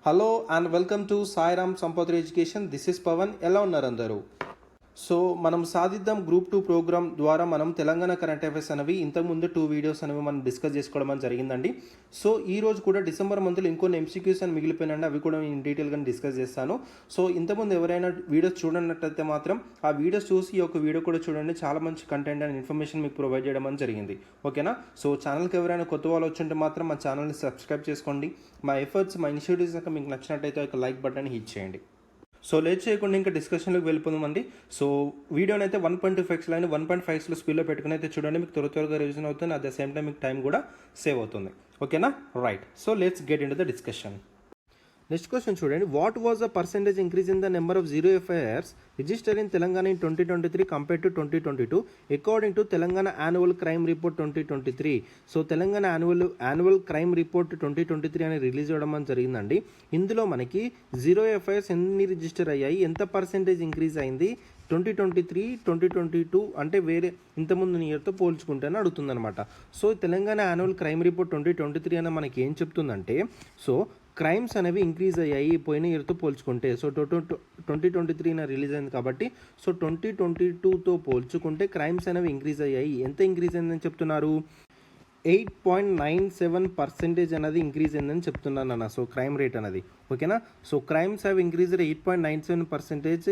Hello and welcome to Sairam Sampathri education. This is Pavan. ఎలా ఉన్నారు అందరూ? సో మనం సాధిద్దాం గ్రూప్ 2 ప్రోగ్రామ్ ద్వారా మనం తెలంగాణ కరెంట్ అఫైర్స్ అనేవి ఇంతకుముందు 2 వీడియోస్ అనేవి మనం డిస్కస్ చేసుకోవడం అని జరిగిందండి. సో ఈ రోజు కూడా డిసెంబర్ మంత్లో ఇంకొన్ని ఎంసీక్యూస్ అని మిగిలిపోయినండి, అవి కూడా నేను డీటెయిల్గా డిస్కస్ చేస్తాను. సో ఇంతకుముందు ఎవరైనా వీడియోస్ చూడనట్టయితే మాత్రం ఆ వీడియోస్ చూసి ఈ యొక్క వీడియో కూడా చూడండి. చాలా మంచి కంటెంట్ అండ్ ఇన్ఫర్మేషన్ మీకు ప్రొవైడ్ చేయడం అని జరిగింది. ఓకేనా? సో ఛానల్కి ఎవరైనా కొత్త వాళ్ళు వచ్చుంటే మాత్రం మా ఛానల్ని సబ్స్క్రైబ్ చేసుకోండి. మా ఎఫర్ట్స్, మా ఇనిషియేటివ్స్ కనుక మీకు నచ్చినట్టయితే ఒక లైక్ బటన్ హిట్ చేయండి. సో లేట్ చేయకుండా ఇంకా డిస్కషన్లోకి వెళ్ళిపోదామండి. సో వీడియోని అయితే 1.2x లైన్ 1.5 స్పీడ్లో పెట్టుకుని అయితే చూడండి, మీకు త్వరగా రివిజన్ అవుతుంది. అట్ ద సేమ్ టైం మీకు టైం కూడా సేవ్ అవుతుంది. ఓకేనా? Right. So let's get into the discussion. Next question చూడండి. What was the percentage increase in the number of zero FIRs register in Telangana in 2023 compare to 2022 according to Telangana annual crime report 2023. So Telangana annual crime report 2023 అని release అవ్వడం అని జరిగిందండి. ఇందులో మనకి zero FIRs ఎన్ని register అయ్యాయి, ఎంత పర్సెంటేజ్ ఇంక్రీజ్ అయింది 2023, 2022 అంటే వేరే ఇంతకుముందు ఇయర్తో పోల్చుకుంటేనే అడుగుతుందన్నమాట. So Telangana annual crime report 2023 అని మనకి ఏం చెప్తుందంటే, సో క్రైమ్స్ అనేవి ఇంక్రీజ్ అయ్యాయి పోయిన ఇయర్తో పోల్చుకుంటే. సో 2023 రిలీజ్ అయింది కాబట్టి సో 2022తో పోల్చుకుంటే క్రైమ్స్ అనేవి ఇంక్రీజ్ అయ్యాయి. ఎంత ఇంక్రీజ్ అయిందని చెప్తున్నారు? 8.97% అనేది ఇంక్రీజ్ అయిందని చెప్తున్నాను అన్న. సో క్రైమ్ రేట్ అనేది. ఓకేనా? So crimes have increased 8.97%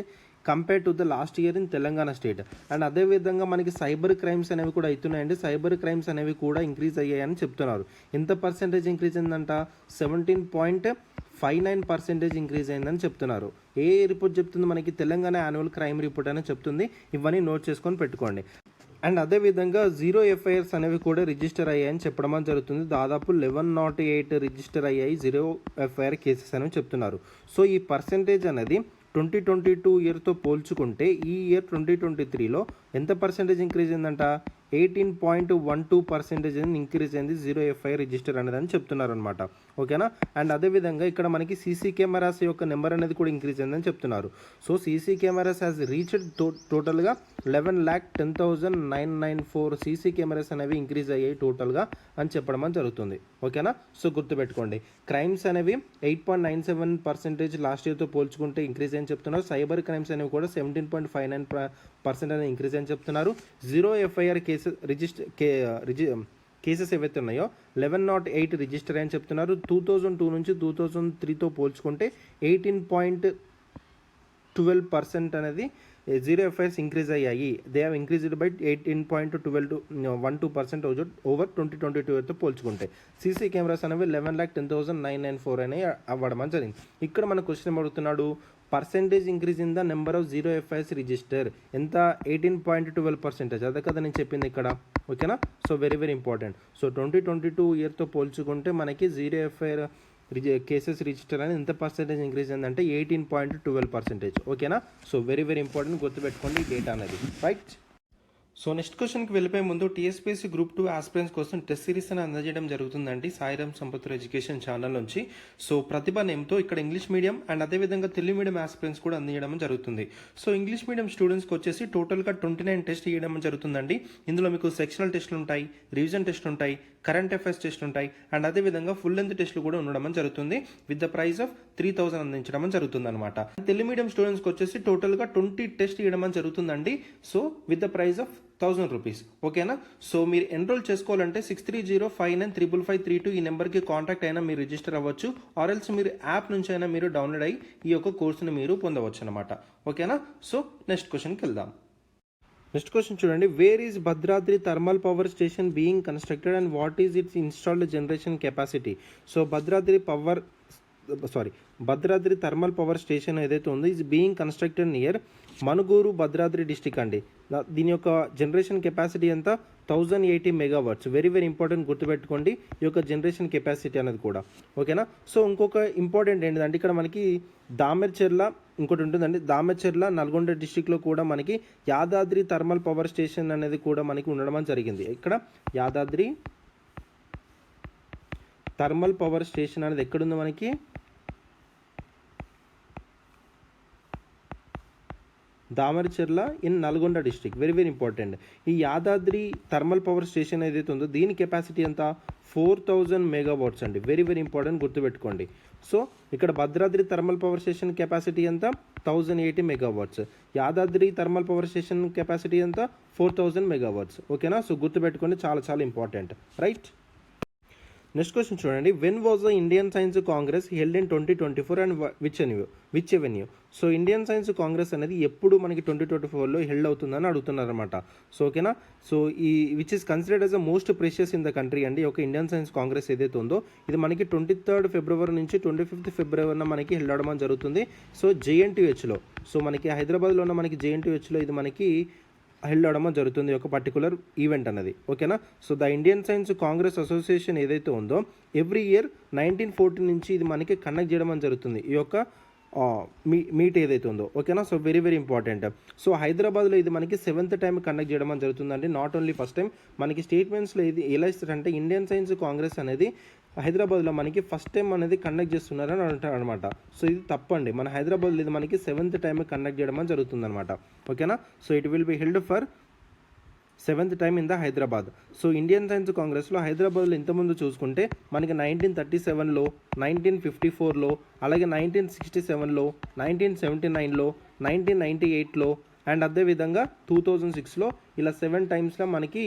compare to the last year in Telangana state. And అదేవిధంగా మనకి సైబర్ క్రైమ్స్ అనేవి కూడా అవుతున్నాయండి. సైబర్ క్రైమ్స్ అనేవి కూడా ఇంక్రీజ్ అయ్యాయని చెప్తున్నారు. ఎంత పర్సెంటేజ్ ఇంక్రీజ్ అయిందంట? 17.59% ఇంక్రీజ్ అయిందని చెప్తున్నారు. ఏ రిపోర్ట్ చెప్తుంది మనకి? తెలంగాణ యాన్యువల్ క్రైమ్ రిపోర్ట్ అని చెప్తుంది. ఇవన్నీ నోట్ చేసుకొని పెట్టుకోండి. అండ్ అదేవిధంగా జీరో ఎఫ్ఐఆర్స్ అనేవి కూడా రిజిస్టర్ అయ్యాయని చెప్పడం జరుగుతుంది. దాదాపు 1108 రిజిస్టర్ అయ్యాయి జీరో ఎఫ్ఐఆర్ కేసెస్ అనేవి చెప్తున్నారు. సో ఈ పర్సెంటేజ్ అనేది 2022 ఇయర్తో పోల్చుకుంటే ఈ ఇయర్ 2023లో ఎంత పర్సెంటేజ్ ఇంక్రీజ్ అయిందంట? 18.12% ఇంక్రీజ్ అయింది జీరో ఎఫ్ఐఆర్ రిజిస్టర్ అనేది అని చెప్తున్నారు అనమాట. ఓకేనా? అండ్ అదేవిధంగా ఇక్కడ మనకి సీసీ కెమెరాస్ యొక్క నెంబర్ అనేది కూడా ఇంక్రీజ్ అయిందని చెప్తున్నారు. So CC cameras has reached టోటల్గా 11,10,994 సీసీ కెమెరాస్ అనేవి ఇంక్రీజ్ అయ్యాయి టోటల్గా అని చెప్పడం జరుగుతుంది. ఓకేనా? సో గుర్తుపెట్టుకోండి. క్రైమ్స్ అనేవి 8.97% లాస్ట్ ఇయర్తో పోల్చుకుంటే ఇంక్రీజ్ అని చెప్తున్నారు. సైబర్ క్రైమ్స్ అనేవి కూడా 17.59% అనేది ఇంక్రీజ్ అని చెప్తున్నారు. జీరో ఎఫ్ఐఆర్ కేసెస్ ఏవైతే ఉన్నాయో 1108 రిజిస్టర్ అని చెప్తున్నారు. 2002 నుంచి 2003తో పోల్చుకుంటే 18.12% అనేది జీరో ఎఫ్ఐఆర్స్ ఇంక్రీజ్ అయ్యాయి. They have increased by 18.12% over 2022తో పోల్చుకుంటే. సీసీ కెమెరాస్ అనేవి 11,10,994 అని అవ్వడం అని జరిగింది. ఇక్కడ మన క్వశ్చన్ అడుగుతున్నాడు, percentage increase in the number of zero FIRs register ఎంత? 18.12%. అదే కదా నేను చెప్పింది ఇక్కడ. ఓకేనా? So very important. సో 2022 ఇయర్తో పోల్చుకుంటే మనకి జీరో ఎఫ్ఐఆర్ కేసెస్ రిజిస్టర్ అని ఎంత పర్సెంటేజ్ ఇంక్రీజ్ అయిందంటే 18.12%. ఓకేనా? సో వెరీ ఇంపార్టెంట్, గుర్తుపెట్టుకోండి ఈ డేటా అనేది. రైట్. సో నెక్స్ట్ క్వశ్చన్కి వెళ్ళిపోయే ముందు టీఎస్పీఎస్సీ గ్రూప్ 2 ఆస్పిరెంట్స్ కోసం టెస్ట్ సిరీస్ అని అందజేయడం జరుగుతుందండి సాయిరామ్ సంపత్రి ఎడ్యుకేషన్ ఛానల్ నుంచి. సో ప్రతిభ నేమ్తో ఇక్కడ ఇంగ్లీష్ మీడియం అండ్ అదేవిధంగా తెలుగు మీడియం ఆస్పిరెంట్స్ కూడా అందజేయడం జరుగుతుంది. సో ఇంగ్లీష్ మీడియం స్టూడెంట్స్కి వచ్చేసి టోటల్గా 29 టెస్ట్ ఇవ్వడం జరుగుతుందండి. ఇందులో మీకు సెక్షనల్ టెస్టులు ఉంటాయి, రివిజన్ టెస్ట్ ఉంటాయి, కరెంట్ అఫైర్స్ టెస్ట్ ఉంటాయి అండ్ అదేవిధంగా ఫుల్ లెంత్ టెస్టులు కూడా ఉండడం జరుగుతుంది. విత్ ద ప్రైస్ ఆఫ్ 3,000 అందించడం జరుగుతుంది అనమాట. తెలుగు మీడియం స్టూడెంట్స్కి వచ్చేసి టోటల్గా 20 టెస్ట్ ఇవ్వడం జరుగుతుందండి. So with the price of 1,000 rupees. ఓకేనా? సో మీరు ఎన్రోల్ చేసుకోవాలంటే 6305955532 ఈ నెంబర్కి కాంటాక్ట్ అయినా మీరు రిజిస్టర్ అవ్వచ్చు. ఆర్ఎల్స్ మీరు యాప్ నుంచి అయినా మీరు డౌన్లోడ్ అయ్యి ఈ యొక్క కోర్సుని మీరు పొందవచ్చు అనమాట. ఓకేనా? సో నెక్స్ట్ క్వశ్చన్కి వెళ్దాం. నెక్స్ట్ క్వశ్చన్ చూడండి. Where is Bhadradri thermal power station being constructed and what is it's installed generation capacity? So Bhadradri thermal power station ఏదైతే ఉందో is being constructed near Manuguru, Bhadradri district అండి. దీని యొక్క జనరేషన్ కెపాసిటీ ఎంత? 1080 మెగావాట్స్. వెరీ ఇంపార్టెంట్, గుర్తుపెట్టుకోండి ఈ యొక్క జనరేషన్ కెపాసిటీ అనేది కూడా. ఓకేనా? సో ఇంకొక ఇంపార్టెంట్ ఏంటంటే ఇక్కడ మనకి దామెర్చెర్ల ఇంకోటి ఉంటుందండి. దామెర్చెర్ల నల్గొండ డిస్టిక్లో కూడా మనకి యాదాద్రి థర్మల్ పవర్ స్టేషన్ అనేది కూడా మనకి ఉండడం జరిగింది. ఇక్కడ యాదాద్రి థర్మల్ పవర్ స్టేషన్ అనేది ఎక్కడుందో మనకి Damaracherla in Nalgonda district. Very very important. ఈ యాదాద్రి థర్మల్ పవర్ స్టేషన్ ఏదైతే ఉందో దీని కెపాసిటీ ఎంత 4000 మెగావాట్స్ అండి. వెరీ వెరీ ఇంపార్టెంట్, గుర్తుపెట్టుకోండి. సో ఇక్కడ Bhadradri thermal power station capacity ఎంత 1080 megawatts. Yadadri thermal power station capacity ఎంత 4000 మెగావాట్స్. ఓకేనా, సో గుర్తుపెట్టుకోండి, చాలా చాలా ఇంపార్టెంట్. రైట్, నెక్స్ట్ క్వశ్చన్ చూడండి. When was the Indian science Congress held in 2024 and which avenue? So Indian science Congress అనేది ఎప్పుడు మనకి 2024లో హెల్డ్ అవుతుందని అడుగుతున్నారనమాట. సో ఓకేనా, సో ఈ which is considered as the most precious in the country అండి. ఒక ఇండియన్ సైన్స్ కాంగ్రెస్ ఏదైతే ఉందో ఇది మనకి 23rd ఫిబ్రవరి నుంచి 25th ఫిబ్రవరిన మనకి హెల్డ్ అవడం జరుగుతుంది. సో JNTUHలో, సో మనకి హైదరాబాద్లో ఉన్న మనకి JNTUHలో ఇది మనకి హెల్డ్ అవడం జరుగుతుంది ఒక పర్టికులర్ ఈవెంట్ అన్నది. ఓకేనా, so the Indian science Congress association ఏదైతే ఉందో ఎవ్రీ ఇయర్ 1914 నుంచి ఇది మనకి కండక్ట్ చేయడం జరుగుతుంది ఈ యొక్క మీట్ ఏదైతే ఉందో. ఓకేనా, so very very important. So హైదరాబాద్లో ఇది మనకి 7th టైం కండక్ట్ చేయడం జరుగుతుందండి. నాట్ ఓన్లీ ఫస్ట్ టైం, మనకి స్టేట్మెంట్స్లో ఇది ఎలా ఇస్తారంటే ఇండియన్ సైన్స్ కాంగ్రెస్ అనేది హైదరాబాద్లో మనకి ఫస్ట్ టైం అనేది కండక్ట్ చేస్తున్నారని అంటారు అనమాట. సో ఇది తప్పండి, మన హైదరాబాద్లో ఇది మనకి 7th టైం కండక్ట్ చేయడం జరుగుతుంది అనమాట. ఓకేనా, so it will be held for 7th time in the Hyderabad. So Indian science కాంగ్రెస్లో హైదరాబాద్లో ఇంతకుముందు చూసుకుంటే మనకి 1937లో, 1954లో, అలాగే 1967లో, 1979లో, 1998లో అండ్ అదేవిధంగా 2006లో ఇలా 7 టైమ్స్లో మనకి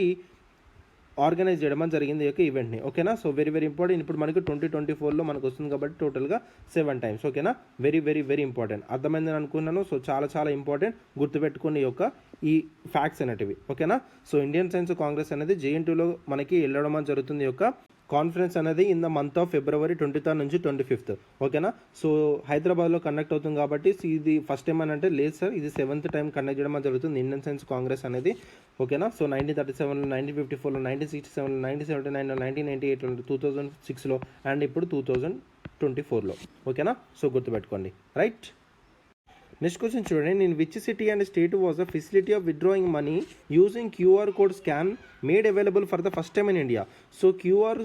ఆర్గనైజ్ చేయడం జరిగింది ఈ యొక్క ఈవెంట్ని. ఓకేనా, సో వెరీ వెరీ ఇంపార్టెంట్. ఇప్పుడు మనకి 2024లో మనకు వస్తుంది కాబట్టి టోటల్గా 7 టైమ్స్. ఓకేనా, వెరీ వెరీ వెరీ ఇంపార్టెంట్. అర్థమైందని అనుకున్నాను. సో చాలా చాలా ఇంపార్టెంట్, గుర్తుపెట్టుకుని యొక్క ఈ ఫ్యాక్ట్స్ అనేటివి. ఓకేనా, సో ఇండియన్ సైన్స్ కాంగ్రెస్ అనేది JNTUలో మనకి వెళ్ళడం జరుగుతుంది యొక్క కాన్ఫరెన్స్ అనేది in the month of February 23rd నుంచి 25th. ఓకేనా, సో హైదరాబాద్లో కండక్ట్ అవుతుంది కాబట్టి ఇది ఫస్ట్ టైం అని అంటే లేదు సార్, ఇది 7th టైం కండక్ట్ చేయడం జరుగుతుంది ఇండియన్ సైన్స్ కాంగ్రెస్ అనేది. ఓకేనా, సో 1937లో, 1954లో, 1967లో, 1979లో, 1998లో, 2006లో అండ్ ఇప్పుడు 2024లో. ఓకేనా, సో గుర్తుపెట్టుకోండి. రైట్, నెక్స్ట్ క్వశ్చన్ చూడండి. In which city and state was the facility of withdrawing money using QR code scan made available for the first time in India? So QR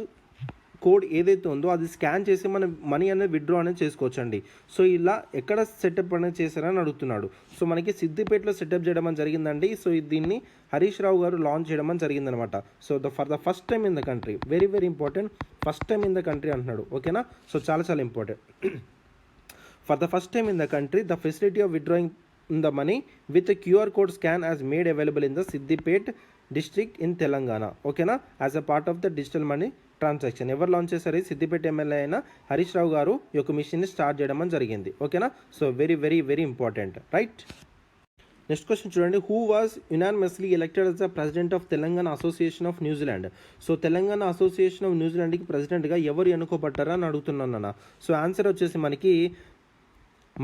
code ఏదైతే ఉందో అది scan చేసి మన money అనేది withdraw అనేది చేసుకోవచ్చు అండి. సో ఇలా ఎక్కడ సెటప్ అనేది చేశారని అడుగుతున్నాడు. సో మనకి సిద్దిపేటలో సెటప్ చేయడం జరిగిందండి. సో దీన్ని హరీష్ రావు గారు లాంచ్ చేయడం జరిగిందనమాట. So for the first time in the country, very very important, first time in the country అంటున్నాడు. ఓకేనా, సో చాలా చాలా important. For the first time in the country, the facility of withdrawing the money with a QR code scan as made available in the Siddipet district in Telangana. ఓకేనా, as a part of the digital money transaction. ఎవరు launch చేశారు? Siddipet MLA అయిన హరీష్ రావు గారు ఈ యొక్క మిషన్ని start చేయడం జరిగింది. ఓకేనా, so very very very important. Right, next question చూడండి. Who was unanimously elected as the president of Telangana association of New Zealand? So Telangana association of న్యూజిలాండ్కి ప్రెసిడెంట్గా ఎవరు ఎన్నుకోబడ్డారా అని అడుగుతున్నాను అన్న. సో ఆన్సర్ వచ్చేసి మనకి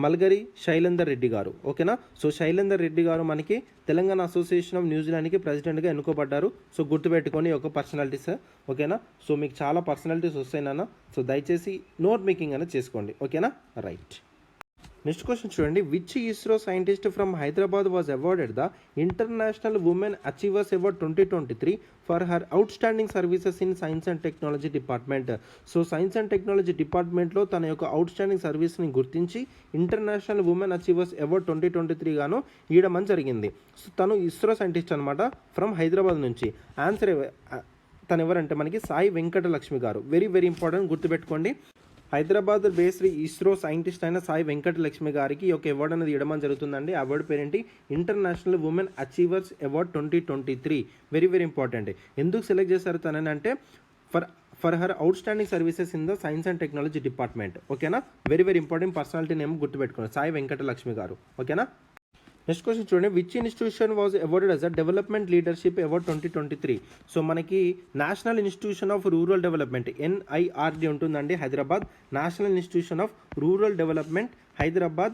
మల్గరి శైలేందర్ రెడ్డి గారు. ఓకేనా, సో శైలేందర్ రెడ్డి గారు మనకి తెలంగాణ అసోసియేషన్ ఆఫ్ న్యూజిలాండ్కి ప్రెసిడెంట్గా ఎన్నుకోబడ్డారు. సో గుర్తుపెట్టుకొని ఒక పర్సనాలిటీస్. ఓకేనా, సో మీకు చాలా పర్సనాలిటీస్ వస్తాయి నాన్న, సో దయచేసి నోట్ మేకింగ్ అనేది చేసుకోండి. ఓకేనా, రైట్. నెక్స్ట్ క్వశ్చన్ చూడండి. Which ISRO scientist from Hyderabad was awarded the international women achievers award 2023 for her outstanding services in science and technology department? So science and technology డిపార్ట్మెంట్లో తన యొక్క అవుట్ స్టాండింగ్ సర్వీస్ని గుర్తించి international women achievers award 2023 గాను ఇవ్వడం జరిగింది. So తను ISRO scientist అనమాట, ఫ్రమ్ హైదరాబాద్ నుంచి. ఆన్సర్ తను ఎవరంటే మనకి సాయి వెంకట లక్ష్మి గారు. వెరీ వెరీ ఇంపార్టెంట్, గుర్తుపెట్టుకోండి. హైదరాబాద్ బేస్డ్ ఇస్రో సైంటిస్ట్ అయిన సాయి వెంకట లక్ష్మి గారికి ఒక అవార్డు అనేది ఇవ్వడం జరుగుతుందండి. అవార్డు పేరేంటి? International women achievers award 2023. Very very important. ఎందుకు సెలెక్ట్ చేశారు తనని అంటే for her outstanding services in the science and technology department. ఓకేనా, very very important personality name గుర్తుపెట్టుకోండి, సాయి వెంకట లక్ష్మి గారు. ఓకేనా, నెక్స్ట్ క్వశ్చన్ చూడండి. Which institution was awarded as a development leadership award 2023? So మనకి national institution of rural development NIRD ఉంటుందండి Hyderabad. National institution of rural development Hyderabad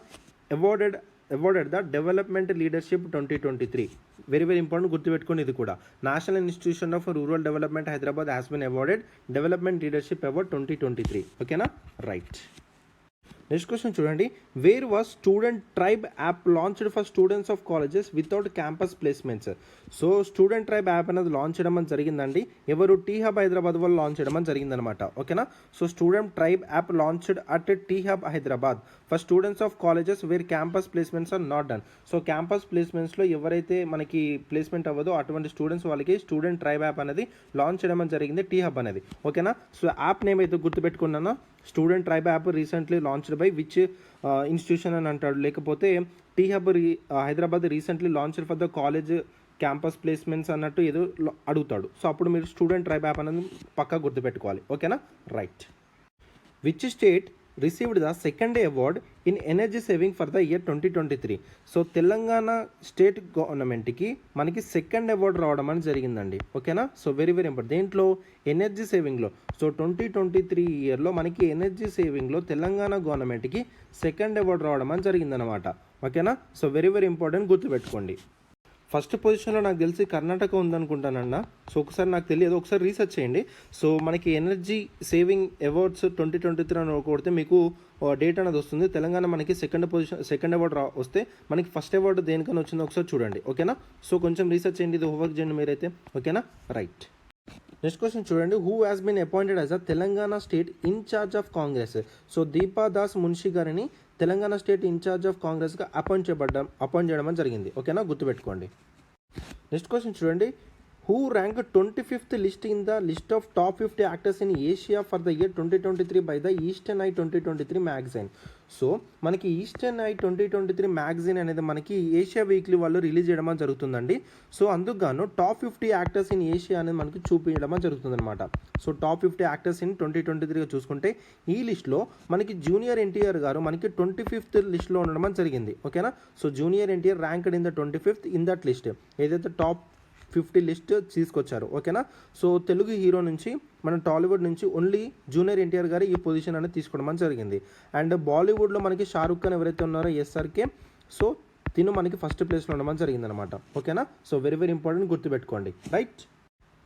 awarded the development leadership 2023. Very very important, గుర్తుపెట్టుకోండి ఇది కూడా. National institution of rural development Hyderabad has been awarded development leadership award 2023. ఓకేనా, right. Next question చూడండి, where was student tribe app launched for students of colleges without campus placements. So student tribe app అనేది launch చేయడం అని జరిగిందండి. ఎవరు tea hub Hyderabad వాళ్ళు launch చేయడం అని జరిగిందనమాట. ఓకేనా. So student tribe app launched at T hub Hyderabad for students of colleges where campus placements are not done. So campus ప్లేస్మెంట్స్లో ఎవరైతే మనకి ప్లేస్మెంట్ అవ్వదో అటువంటి స్టూడెంట్స్ వాళ్ళకి స్టూడెంట్ ట్రైబ్ యాప్ అనేది లాంచ్ చేయడం అని జరిగింది, టీ హబ్ అనేది. ఓకేనా. సో యాప్ నేమ్ అయితే గుర్తుపెట్టుకున్నాను, student tribe app recently launched by which institution అని అంటాడు, లేకపోతే T hub Hyderabad recently launched for the college campus placements అన్నట్టు ఏదో అడుగుతాడు. సో అప్పుడు మీరు స్టూడెంట్ ట్రైబ్ యాప్ అనేది పక్కా గుర్తుపెట్టుకోవాలి. ఓకేనా. Right. Which state received the second award in energy saving for the year 2023. So Telangana state గవర్నమెంట్కి మనకి సెకండ్ అవార్డు రావడం అని జరిగిందండి. ఓకేనా. So very important. దేంట్లో? ఎనర్జీ సేవింగ్లో. సో 2023 ఇయర్లో మనకి ఎనర్జీ సేవింగ్లో తెలంగాణ గవర్నమెంట్కి సెకండ్ అవార్డు రావడం అని జరిగిందనమాట. ఓకేనా. సో వెరీ ఇంపార్టెంట్, గుర్తుపెట్టుకోండి. ఫస్ట్ పొజిషన్లో నాకు తెలిసి కర్ణాటక ఉందనుకుంటానన్నా. సో ఒకసారి నాకు తెలియదు, ఒకసారి రీసెర్చ్ చేయండి. సో మనకి ఎనర్జీ సేవింగ్ అవార్డ్స్ 2023 అని కొడితే మీకు డేట్ అనేది వస్తుంది. తెలంగాణ మనకి సెకండ్ అవార్డు వస్తే మనకి ఫస్ట్ అవార్డు దేనికైనా వచ్చిందో ఒకసారి చూడండి. ఓకేనా. సో కొంచెం రీసెర్చ్ చేయండి, ఇది హోంవర్క్ చేయండి మీరైతే. ఓకేనా. రైట్. నెక్స్ట్ క్వశ్చన్ చూడండి, who has been appointed as a Telangana state incharge of Congress. So Deepa Das Munshi గారిని తెలంగాణ స్టేట్ ఇన్ఛార్జ్ ఆఫ్ కాంగ్రెస్గా అపాయింట్ చేయడం అని జరిగింది. ఓకేనా, గుర్తుపెట్టుకోండి. నెక్స్ట్ క్వశ్చన్ చూడండి, who rank 25th list in the list of top 50 actors in Asia for the year 2023 by the Eastern Eye 2023 magazine. So మనకి Eastern Eye 2023 magazine అనేది మనకి ఏషియా వీక్లీ వాళ్ళు రిలీజ్ చేయడం జరుగుతుందండి. సో అందుకు గాను టాప్ 50 యాక్టర్స్ ఇన్ ఏషియా అనేది మనకి చూపించడం జరుగుతుంది అనమాట. సో టాప్ 50 యాక్టర్స్ ఇన్ 2023 చూసుకుంటే ఈ లిస్ట్లో మనకి జూనియర్ ఎన్టీఆర్ గారు మనకి 25th లిస్ట్లో ఉండడం జరిగింది. ఓకేనా. So junior NTR ranked in the 25th in that list, ఏదైతే టాప్ 50 లిస్ట్ తీసుకొచ్చారు. ఓకేనా. సో తెలుగు హీరో నుంచి మన టాలీవుడ్ నుంచి ఓన్లీ జూనియర్ ఎన్టీఆర్ గారు ఈ పొజిషన్ అనేది తీసుకోవడం జరిగింది. అండ్ బాలీవుడ్లో మనకి షారుఖ్ ఖాన్ ఎవరైతే ఉన్నారో ఎస్ఆర్కే, సో తిను మనకి ఫస్ట్ ప్లేస్లో ఉండడం జరిగింది అనమాట. ఓకేనా. సో వెరీ ఇంపార్టెంట్, గుర్తుపెట్టుకోండి. రైట్.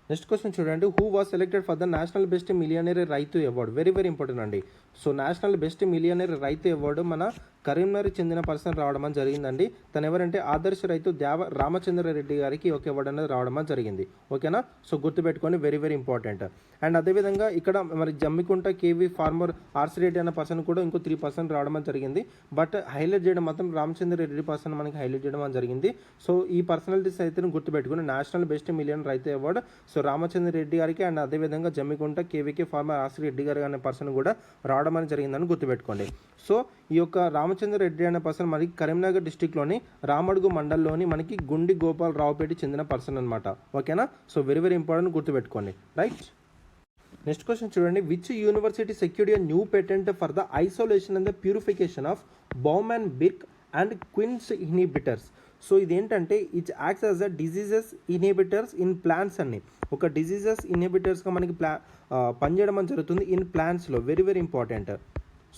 నెక్స్ట్ క్వశ్చన్ చూడండి, who was selected for the national best millionaire raitu award. Very important అండి. So national best millionaire raitu award మన కరీంనగర్కి చెందిన పర్సన్ రావడం జరిగిందండి. తను ఎవరంటే ఆదర్శ రైతు రామచంద్రారెడ్డి గారికి ఒక అవార్డు అనేది రావడం జరిగింది. ఓకేనా. సో గుర్తుపెట్టుకొని, వెరీ ఇంపార్టెంట్. అండ్ అదేవిధంగా ఇక్కడ మరి జమ్మికుంట కేవీ ఫార్మర్ ఆర్సిరెడ్డి అన్న పర్సన్ కూడా ఇంకో 3% రావడం జరిగింది. బట్ హైలైట్ చేయడం మాత్రం రామచంద్రారెడ్డి పర్సన్ మనకి హైలైట్ చేయడం జరిగింది. సో ఈ పర్సనాలిటీస్ అయితే గుర్తుపెట్టుకుని నేషనల్ బెస్ట్ మిలియన్ రైతు అవార్డు సో రామచంద్ర రెడ్డి గారికి అండ్ అదేవిధంగా జమ్మికుంట కేవీకే ఫార్మర్ ఆర్సిరెడ్డి గారు అనే పర్సన్ కూడా రావడం జరిగిందని గుర్తుపెట్టుకోండి. సో ఈ యొక్క రామచంద్ర రెడ్డి అనే పర్సన్ మనకి కరీంనగర్ డిస్టిక్లోని రామడుగు మండలంలోని మనకి గుండి గోపాల్ రావుపేట చెందిన పర్సన్ అనమాట. ఓకేనా. సో వెరీ ఇంపార్టెంట్, గుర్తుపెట్టుకోండి. రైట్. నెక్స్ట్ క్వశ్చన్ చూడండి, which university secured a new patent for the isolation and the purification of Bowman Birk and Kunitz inhibitors. So ఇదేంటంటే it acts as a diseases inhibitors in plants అన్ని ఒక diseases ఇన్హిబిటర్స్గా మనకి పనిచేయడం జరుగుతుంది in ప్లాంట్స్లో. Very important.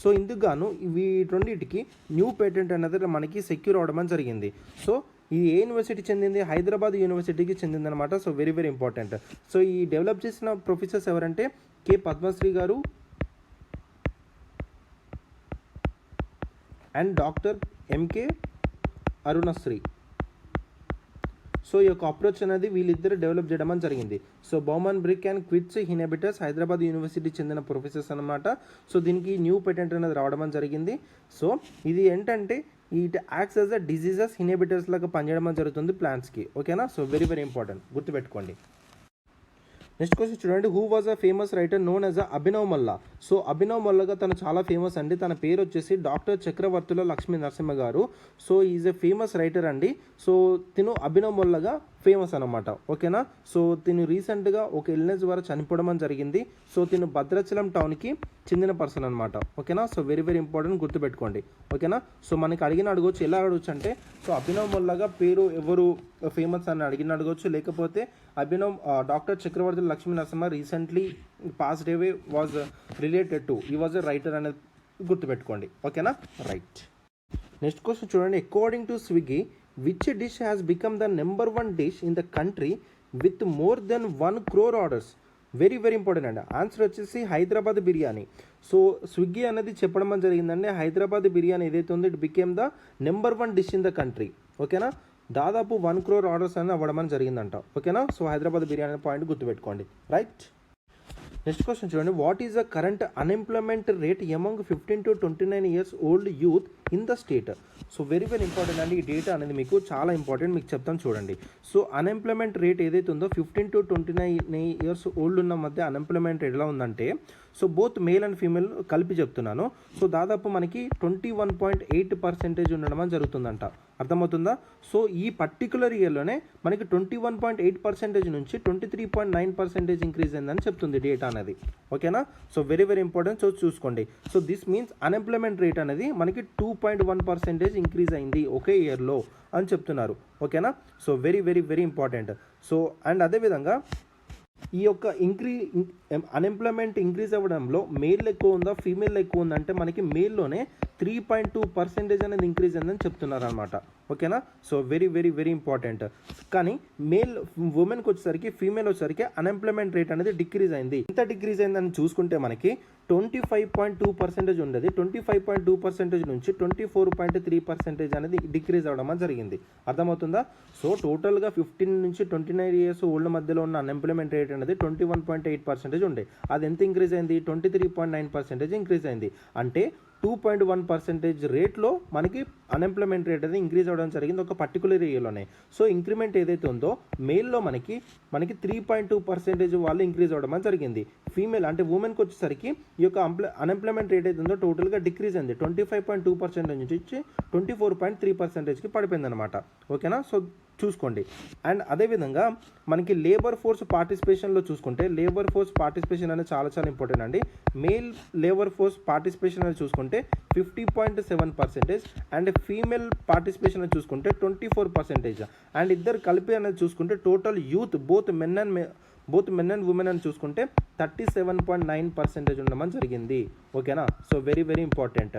So ఇందుకు గాను ఇవి రెండింటికి న్యూ పేటెంట్ అనేది మనకి సెక్యూర్ అవడం జరిగింది. సో ఇది ఏ యూనివర్సిటీ చెందింది? హైదరాబాద్ యూనివర్సిటీకి చెందిందనమాట. So very important. సో ఈ డెవలప్ చేసిన ప్రొఫెసర్స్ ఎవరంటే K Padmashri garu and doctor MK Arunashri. So ఈ యొక్క అప్రోచ్ అనేది వీళ్ళిద్దరు డెవలప్ చేయడం జరిగింది. So Bowman Birk and Kunitz inhibitors Hyderabad university చెందిన ప్రొఫెసర్స్ అనమాట. సో దీనికి న్యూ పేటెంట్ అనేది రావడం జరిగింది. సో ఇది ఏంటంటే it acts as a diseases inhibitors లాగా పనిచేయడం జరుగుతుంది ప్లాంట్స్కి. ఓకేనా. సో వెరీ ఇంపార్టెంట్, గుర్తుపెట్టుకోండి. నెక్స్ట్ క్వశ్చన్ చూడండి, who was a famous writer known as Abhinav మల్లా. సో అభినవ్ మల్లాగా తను చాలా ఫేమస్ అండి. తన పేరు వచ్చేసి డాక్టర్ చక్రవర్తుల లక్ష్మీ నరసింహ గారు. So is a famous writer అండి. సో తిను అభినవ్ మల్లాగా ఫేమస్ అనమాట. ఓకేనా. సో తిను రీసెంట్గా ఒక ఇల్నెస్ ద్వారా చనిపోవడం జరిగింది. సో తిను భద్రాచలం టౌన్కి చెందిన పర్సన్ అనమాట. ఓకేనా. సో వెరీ ఇంపార్టెంట్, గుర్తుపెట్టుకోండి. ఓకేనా. సో మనకి అడగొచ్చు, ఎలా అడగొచ్చు అంటే సో అభినవ్ మల్లాగా పేరు ఎవరు ఫేమస్ అని అడగొచ్చు, లేకపోతే Abhinav doctor Chakravarthy Lakshmi Narasimha recently passed away was related to ఈ వాజ్ ఎ రైటర్ అనేది గుర్తుపెట్టుకోండి. ఓకేనా. రైట్. నెక్స్ట్ క్వశ్చన్ చూడండి, according to Swiggy which dish has become the number 1 dish in the country with more than 1 crore orders. Very very important అండి. Answer వచ్చేసి Hyderabad biryani. So Swiggy అనేది చెప్పడం జరిగిందండి, హైదరాబాద్ బిర్యానీ ఏదైతే ఉందో it became the number 1 dish in the country. ఓకేనా, దాదాపు 1 crore orders అనేది అవ్వడం జరిగిందంట. ఓకేనా, సో హైదరాబాద్ బిర్యానీ పాయింట్ గుర్తుపెట్టుకోండి. రైట్, నెక్స్ట్ క్వశ్చన్ చూడండి. What is the current unemployment rate among 15 to 29 years old youth in the state? So very very important అండి, ఈ డేటా అనేది మీకు చాలా ఇంపార్టెంట్, మీకు చెప్తాను చూడండి. సో అన్ఎంప్లాయ్మెంట్ రేట్ ఏదైతే ఉందో 15 to 29 years ఓల్డ్ ఉన్న మధ్య అన్ఎంప్లాయ్మెంట్ ఎలా ఉందంటే, so both male and female కలిపి చెప్తున్నాను. సో దాదాపు మనకి 21.8% ఉండడం జరుగుతుందంట. అర్థమవుతుందా? సో ఈ పర్టికులర్ ఇయర్లోనే మనకి 21.8% నుంచి 23.9% ఇంక్రీజ్ అయిందని చెప్తుంది డేటా అనేది. ఓకేనా, so very very important. So చూసుకోండి. So this means unemployment rate అనేది మనకి 2.1% ఇంక్రీజ్ అయింది ఒకే ఇయర్లో అని చెప్తున్నారు. ఓకేనా, so very very very important. So and అదేవిధంగా ఈ యొక్క అన్ఎంప్లాయ్మెంట్ ఇంక్రీజ్ అవ్వడంలో మేల్ ఎక్కువ ఉందా ఫీమేల్ ఎక్కువ ఉందా అంటే మనకి మేల్లోనే 3.2% అనేది ఇంక్రీజ్ అయిందని చెప్తున్నారు అనమాట. ఓకేనా, so very very very important. కానీ ఉమెన్కి వచ్చేసరికి ఫీమేల్ వచ్చేసరికి అన్ఎంప్లాయ్మెంట్ రేట్ అనేది డిక్రీజ్ అయింది. ఎంత డిక్రీజ్ అయిందని చూసుకుంటే మనకి 25.2% ఉండేది, 25.2% నుంచి 24.3% అనేది డిక్రీజ్ అవ్వడం జరిగింది. అర్థమవుతుందా? సో టోటల్గా 15 నుంచి 29 years ఓల్డ్ మధ్యలో ఉన్న అన్ఎంప్లాయ్మెంట్ రేట్ అనేది 21.8% ఉండే, అది ఎంత ఇంక్రీజ్ అయింది? 23.9% ఇంక్రీజ్ అయింది. అంటే 2.1% రేట్లో మనకి అన్ఎంప్లాయ్మెంట్ రేట్ అనేది ఇంక్రీజ్ అవ్వడం జరిగింది ఒక పర్టికులర్ ఇయర్లోనే. సో ఇంక్రిమెంట్ ఏదైతే ఉందో మేల్లో మనకి 3.2% వాళ్ళు ఇంక్రీజ్ అవ్వడం జరిగింది. ఫీమేల్ అంటే ఉమెన్కి వచ్చేసరికి ఈ యొక్క అన్ఎంప్లాయ్మెంట్ రేట్ అయితే ఉందో టోటల్గా డిక్రీజ్ అయింది, 25.2% నుంచి 24.3%కి పడిపోయింది అనమాట. ఓకేనా, సో చూసుకోండి. అండ్ అదేవిధంగా మనకి లేబర్ ఫోర్స్ పార్టిసిపేషన్లో చూసుకుంటే, లేబర్ ఫోర్స్ పార్టిసిపేషన్ అనేది చాలా చాలా ఇంపార్టెంట్ అండి. మేల్ లేబర్ ఫోర్స్ పార్టిసిపేషన్ అనేది చూసుకుంటే 50.7% అండ్ ఫీమేల్ పార్టిసిపేషన్ అనేది చూసుకుంటే 24%. అండ్ ఇద్దరు కలిపి అనేది చూసుకుంటే total youth both men and women అని చూసుకుంటే 37.9% ఉండమని జరిగింది. ఓకేనా, సో వెరీ వెరీ ఇంపార్టెంట్.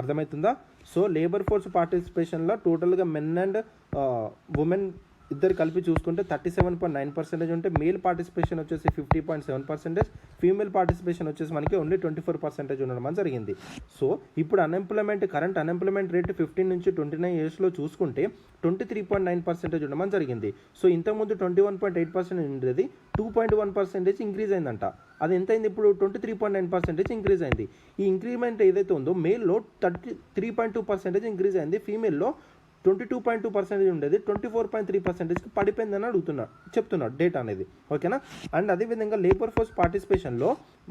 అర్థమవుతుందా? సో లేబర్ ఫోర్స్ పార్టిసిపేషన్లో టోటల్గా మెన్ అండ్ ఉమెన్ ఇద్దరు కలిపి చూసుకుంటే 37.9% ఉంటే మేల్ పార్టిసిపేషన్ వచ్చేసి 50.7%, ఫీమేల్ పార్టిసిపేషన్ వచ్చేసి మనకి ఓన్లీ 24% ఉండడం జరిగింది. సో ఇప్పుడు కరెంట్ అన్ఎంప్లాయ్మెంట్ రేట్ 15 నుంచి 29 yearsలో చూసుకుంటే 23.9% ఉండడం జరిగింది. సో ఇంతకుముందు 21.8% ఉండేది, 2.1% ఇంక్రీజ్ అయిందంట. అది ఎంత అయింది? ఇప్పుడు 23.9% ఇంక్రీజ్ అయింది. ఈ ఇంక్రిమెంట్ ఏదైతే ఉందో మేల్లో 3.2% ఇంక్రీజ్ అయింది, ఫీమేల్లో 22.2% ఉండేది 24.3%కి పడిపోయిందని చెప్తున్నాడు డేటా అనేది. ఓకేనా, అండ్ అదేవిధంగా లేబర్ ఫోర్స్ పార్టిసిపేషన్లో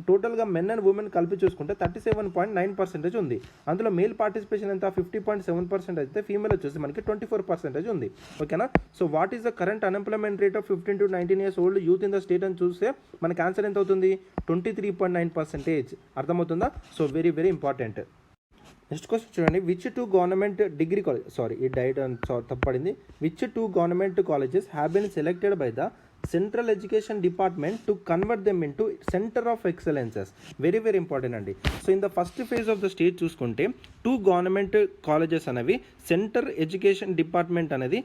టోటల్గా మెన్ అండ్ ఉమెన్ కలిపి చూసుకుంటే 37.9% ఉంది. అందులో మేల్ పార్టిసిపేషన్ ఎంత 50.7% అయితే ఫీమేల్ వచ్చేసి మనకి 24% ఉంది. ఓకేనా, so what is the current unemployment rate of 15 to 19 years old youth in the state అని చూస్తే మనకి ఆన్సర్ ఎంత అవుతుంది? 23.9%. అర్థమవుతుందా? So very very important. Next question చూడండి. Which two government degree college తప్పడింది. Which two government colleges have been selected by the central education department to convert them into centre of excellences? Very very important అండి. So in the first phase of the state చూసుకుంటే 2 government colleges అనేవి centre education department అనేది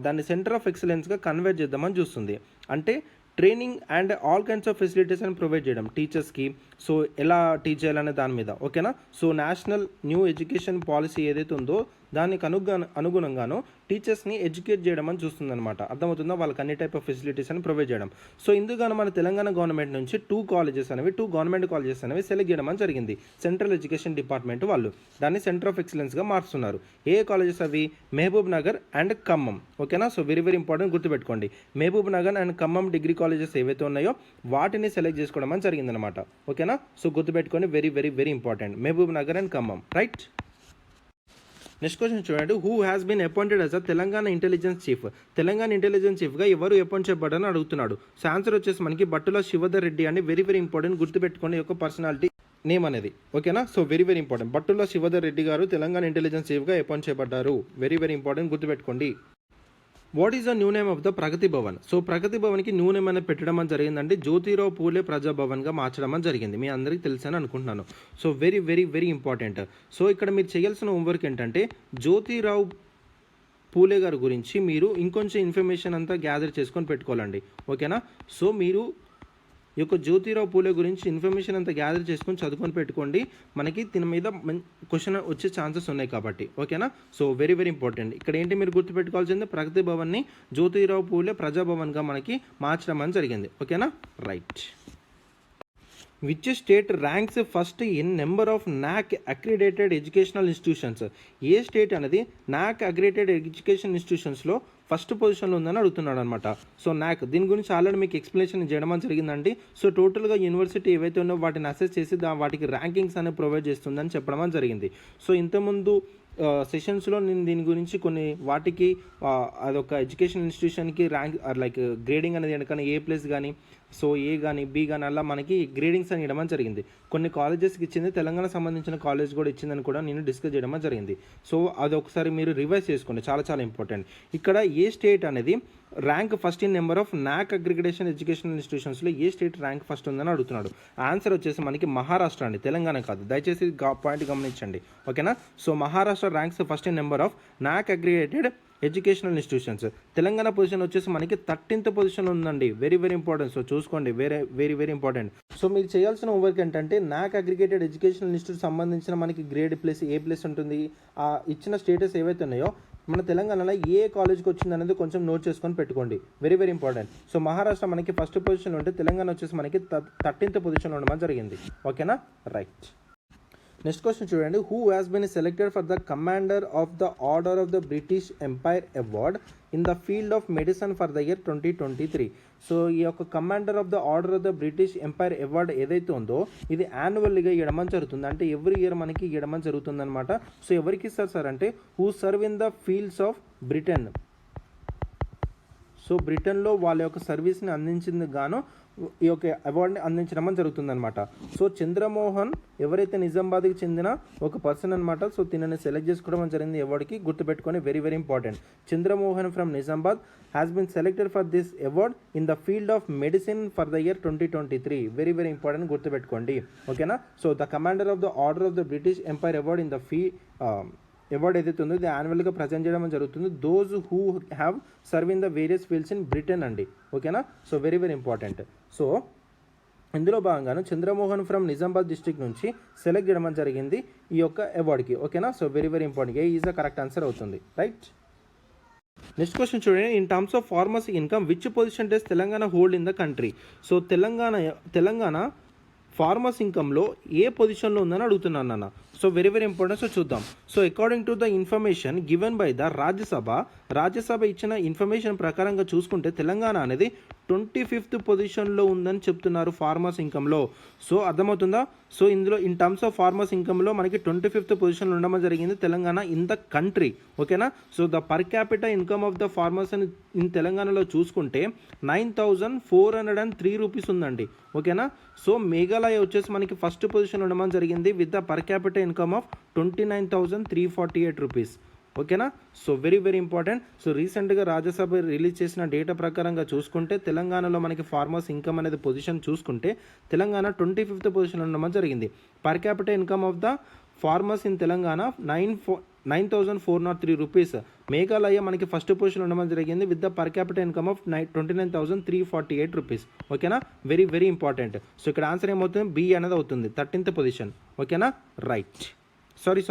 దాన్ని centre of ఎక్సలెన్స్గా convert చేద్దామని చూస్తుంది. అంటే training and all kinds of facilities అని provide చేయడం టీచర్స్కి. సో ఎలా టీచ్ చేయాలనే దాని మీద. ఓకేనా, so national new education policy ఏదైతే ఉందో దానికి అనుగుణంగాను టీచర్స్ని ఎడ్యుకేట్ చేయడం అని చూస్తుందన్నమాట. అర్థమవుతుందా? వాళ్ళకి అన్ని టైప్ ఆఫ్ ఫెసిలిటీస్ అని ప్రొవైడ్ చేయడం. సో ఇందుగాను మన తెలంగాణ గవర్నమెంట్ నుంచి 2 గవర్నమెంట్ కాలేజెస్ అనేవి సెలెక్ట్ చేయడం అని జరిగింది. సెంట్రల్ ఎడ్యుకేషన్ డిపార్ట్మెంట్ వాళ్ళు దాన్ని సెంటర్ ఆఫ్ ఎక్సలెన్స్గా మారుస్తున్నారు. ఏ కాలేజెస్ అవి? Mahabubnagar and Khammam. ఓకేనా, సో వెరీ వెరీ ఇంపార్టెంట్, గుర్తుపెట్టుకోండి. Mahabubnagar and Khammam degree colleges ఏవైతే ఉన్నాయో వాటిని సెలెక్ట్ చేసుకోవడం అని జరిగిందనమాట. ఓకేనా, సో గుర్తుపెట్టుకోండి, very very very important. Mahabubnagar and Khammam. Right, next question చూడండి. Who has been appointed as a Telangana intelligence chief? Telangana intelligence చీఫ్గా ఎవరు అపాయింట్ చేయబడ్డారని అడుగుతున్నాడు. సో ఆన్సర్ వచ్చేసి మనకి బట్టుల శివధర్ రెడ్డి అని. వెరీ వెరీ ఇంపార్టెంట్, గుర్తుపెట్టుకోండి యొక్క పర్సనాలిటీ నేమ్ అనేది. ఓకేనా, so very very important. Battula Shivadhar Reddy garu Telangana intelligence చీఫ్గా అపాయింట్ చేయబడ్డారు. వెరీ వెరీ ఇంపార్టెంట్, గుర్తుపెట్టుకోండి. What is the new name of the Pragati Bhavan? So Pragati భవన్కి న్యూ నేమ్ అనేది పెట్టడం అని జరిగిందండి. జ్యోతిరావు పూలే ప్రజాభవన్గా మార్చడం అని జరిగింది. మీ అందరికీ తెలుసని అనుకుంటున్నాను. So very very very important. So ఇక్కడ మీరు చేయాల్సిన హోంవర్క్ ఏంటంటే జ్యోతిరావు పూలే గారి గురించి మీరు ఇంకొంచెం ఇన్ఫర్మేషన్ అంతా గ్యాదర్ చేసుకొని పెట్టుకోవాలండి. ఓకేనా, సో మీరు ఈ యొక్క జ్యోతిరావు పూలే గురించి ఇన్ఫర్మేషన్ అంతా గ్యాదర్ చేసుకొని చదువుకొని పెట్టుకోండి. మనకి దీని మీద క్వశ్చన్ వచ్చే ఛాన్సెస్ ఉన్నాయి కాబట్టి, ఓకేనా. So very very important. ఇక్కడ ఏంటి మీరు గుర్తుపెట్టుకోవాల్సింది, ప్రగతి భవన్ని జ్యోతిరావు పూలే ప్రజాభవన్గా మనకి మార్చడం అని జరిగింది, ఓకేనా. Right. Which state ranks first in number of నాక్ అక్రిడేటెడ్ ఎడ్యుకేషనల్ ఇన్స్టిట్యూషన్స్? ఏ స్టేట్ అనేది నాక్ అక్రిడేటెడ్ ఎడ్యుకేషన్ ఇన్స్టిట్యూషన్స్లో ఫస్ట్ పొజిషన్లో ఉందని అడుగుతున్నాడు అనమాట. సో నాక్ దీని గురించి ఆల్రెడీ మీకు ఎక్స్ప్లెనేషన్ చేయడం జరిగిందండి. సో టోటల్గా యూనివర్సిటీ ఏవైతే ఉన్నో వాటిని అసెస్ చేసి వాటికి ర్యాంకింగ్స్ అనేవి ప్రొవైడ్ చేస్తుందని చెప్పడం జరిగింది. సో ఇంతకుముందు సెషన్స్లో నేను దీని గురించి కొన్ని వాటికి అదొక ఎడ్యుకేషన్ ఇన్స్టిట్యూషన్కి ర్యాంక్ లైక్ గ్రేడింగ్ అనేది ఎందుకని A+ కానీ, సో A కానీ B కానీ అలా మనకి గ్రేడింగ్స్ అని ఇవ్వడం జరిగింది. కొన్ని కాలేజెస్కి ఇచ్చింది, తెలంగాణ సంబంధించిన కాలేజ్ కూడా ఇచ్చిందని కూడా నేను డిస్కస్ చేయడం జరిగింది. సో అది ఒకసారి మీరు రివైజ్ చేసుకోండి, చాలా చాలా ఇంపార్టెంట్. ఇక్కడ ఏ స్టేట్ అనేది rank first in number of నాక్ అగ్రిగేషన్ ఎడ్యుకేషనల్ ఇన్స్టిట్యూషన్స్లో ఏ స్టేట్ ర్యాంక్ ఫస్ట్ ఉందని అడుగుతున్నాడు. ఆన్సర్ వచ్చేసి మనకి మహారాష్ట్ర అండి, తెలంగాణ కాదు. దయచేసి పాయింట్ గమనించండి, ఓకేనా. So Maharashtra ranks first in number of NAAC aggregated educational institutions. Telangana position వచ్చేసి మనకి 13th పొజిషన్ ఉందండి. Very very important. సో చూసుకోండి, వెరీ వెరీ ఇంపార్టెంట్. సో మీరు చేయాల్సిన హోంవర్క్ ఏంటంటే నాక్ అగ్రిగేటెడ్ ఎడ్యుకేషనల్ ఇన్స్టిట్యూట్ సంబంధించిన మనకి గ్రేడ్ A+ ఉంటుంది. ఆ ఇచ్చిన స్టేటస్ ఏవైతే ఉన్నాయో మన తెలంగాణలో ఏ కాలేజ్కి వచ్చింది అనేది కొంచెం నోట్ చేసుకొని పెట్టుకోండి, very very important. So Maharashtra మనకి ఫస్ట్ పొజిషన్లో ఉంటే తెలంగాణ వచ్చేసి మనకి 13th పొజిషన్లో ఉండడం జరిగింది, ఓకేనా. రైట్. నెక్స్ట్ క్వశ్చన్ చూడండి. Who has been selected for the commander of the order of the British Empire award in the field of medicine for the year 2023? So ఈ యొక్క commander of the order of the British Empire award ఏదైతే ఉందో ఇది యాన్యువల్గా ఇవ్వడం జరుగుతుంది, అంటే every year మనకి ఇవ్వడం జరుగుతుంది అనమాట. సో ఎవరికి ఇస్తారు సార్ అంటే who serve in the fields of Britain. So బ్రిటన్లో వాళ్ళ యొక్క సర్వీస్ని అందించింది గాను ఈ యొక్క అవార్డుని అందించడం జరుగుతుందన్నమాట. సో చంద్రమోహన్ ఎవరైతే నిజామాబాద్కి చెందిన ఒక పర్సన్ అనమాట. సో తినని సెలెక్ట్ చేసుకోవడం జరిగింది అవార్డుకి, గుర్తుపెట్టుకొని very very important. Chandramohan from Nizamabad has been selected for this award in the field of medicine for the year 2023. Very very important, గుర్తుపెట్టుకోండి, ఓకేనా. So the commander of the order of the British Empire award in the award ఏదైతే ఉందో ఇది యాన్యువల్గా present చేయడం జరుగుతుంది. Those who have serve in the various fields in Britain అండి, ఓకేనా. So very very important. So ఇందులో భాగంగాను చంద్రమోహన్ ఫ్రమ్ నిజామాబాద్ డిస్ట్రిక్ట్ నుంచి సెలెక్ట్ చేయడం జరిగింది ఈ యొక్క అవార్డ్కి, ఓకేనా. So very very important. A is the correct answer అవుతుంది, రైట్. నెక్స్ట్ క్వశ్చన్ చూడండి. In terms of pharmacy income which position does Telangana hold in the country? So Telangana farmers ఇన్కమ్లో ఏ పొజిషన్లో ఉందని అడుగుతున్నాను నాన్న. So very very important. So చూద్దాం. So according to the information given by the Rajya Sabha ఇచ్చిన ఇన్ఫర్మేషన్ ప్రకారంగా చూసుకుంటే తెలంగాణ అనేది 25th పొజిషన్లో ఉందని చెప్తున్నారు ఫార్మర్స్ ఇన్కమ్లో. సో అర్థమవుతుందా? సో ఇందులో ఇన్ టర్మ్స్ ఆఫ్ ఫార్మర్స్ ఇన్కమ్లో మనకి 25th పొజిషన్లో ఉండడం జరిగింది తెలంగాణ ఇన్ ద కంట్రీ, ఓకేనా. So the per capital income of the farmers in తెలంగాణలో చూసుకుంటే 9,403 రూపీస్ ఉందండి, ఓకేనా. సో మేఘాలయ వచ్చేసి మనకి ఫస్ట్ పొజిషన్లో ఉండడం జరిగింది with the per capital income of 29,348 rupees, ఓకేనా. So very very important. So రీసెంట్గా రాజ్యసభ రిలీజ్ చేసిన డేటా ప్రకారంగా చూసుకుంటే తెలంగాణలో మనకి ఫార్మర్స్ ఇన్కమ్ అనేది పొజిషన్ చూసుకుంటే తెలంగాణ 25th పొజిషన్లో ఉండడం జరిగింది. Per capital income of the farmers in Telangana 9,403 rupees. Meghalaya మనకి ఫస్ట్ పొజిషన్లో ఉండడం జరిగింది with the per capital income of 29,348 rupees, ఓకేనా. Very very important. సో ఇక్కడ ఆన్సర్ ఏమవుతుంది? బి అనేది అవుతుంది, 13th పొజిషన్, ఓకేనా. Right. Sorry